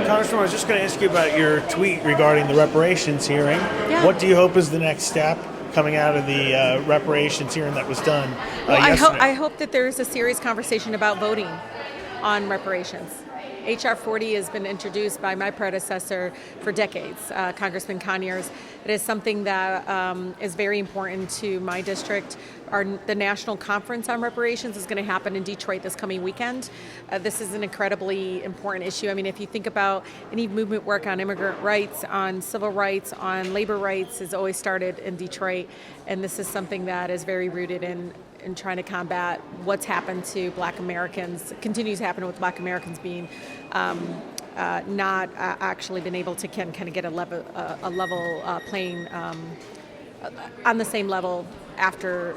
Congresswoman, I was just going to ask you about your tweet regarding the reparations hearing. Yeah. What do you hope is the next step coming out of the reparations hearing that was done yesterday? I hope that there's a serious conversation about voting on reparations. H.R. 40 has been introduced by my predecessor for decades, Congressman Conyers. It is something that is very important to my district. The National Conference on Reparations is going to happen in Detroit this coming weekend. This is an incredibly important issue. I mean, if you think about any movement work on immigrant rights, on civil rights, on labor rights, has always started in Detroit. And this is something that is very rooted in trying to combat what's happened to Black Americans, continues to happen with Black Americans being not actually been able to kind of get a level playing on the same level after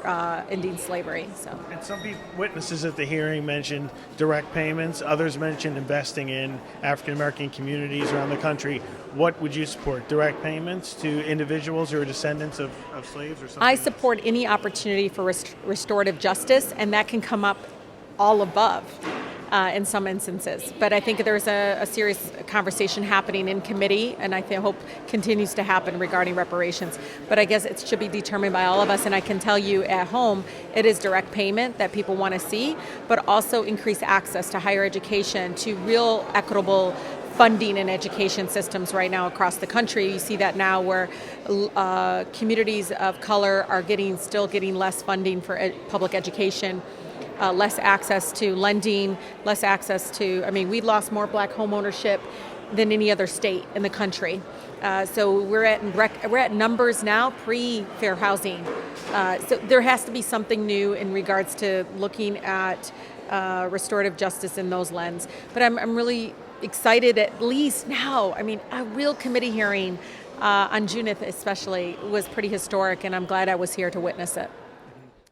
ending slavery. So. And some witnesses at the hearing mentioned direct payments. Others mentioned investing in African American communities around the country. What would you support? Direct payments to individuals who are descendants of slaves or something? I support any opportunity for restorative justice, and that can come up all above. In some instances. But I think there's a serious conversation happening in committee, and I hope continues to happen regarding reparations. But I guess it should be determined by all of us, and I can tell you at home, it is direct payment that people want to see, but also increase access to higher education, to real equitable funding in education systems right now across the country. You see that now where communities of color are still getting less funding for public education. Less access to lending, less access to, we lost more Black home ownership than any other state in the country. So we're at numbers now pre-fair housing. So there has to be something new in regards to looking at restorative justice in those lenses. But I'm really excited at least now. A real committee hearing on Juneth especially was pretty historic, and I'm glad I was here to witness it.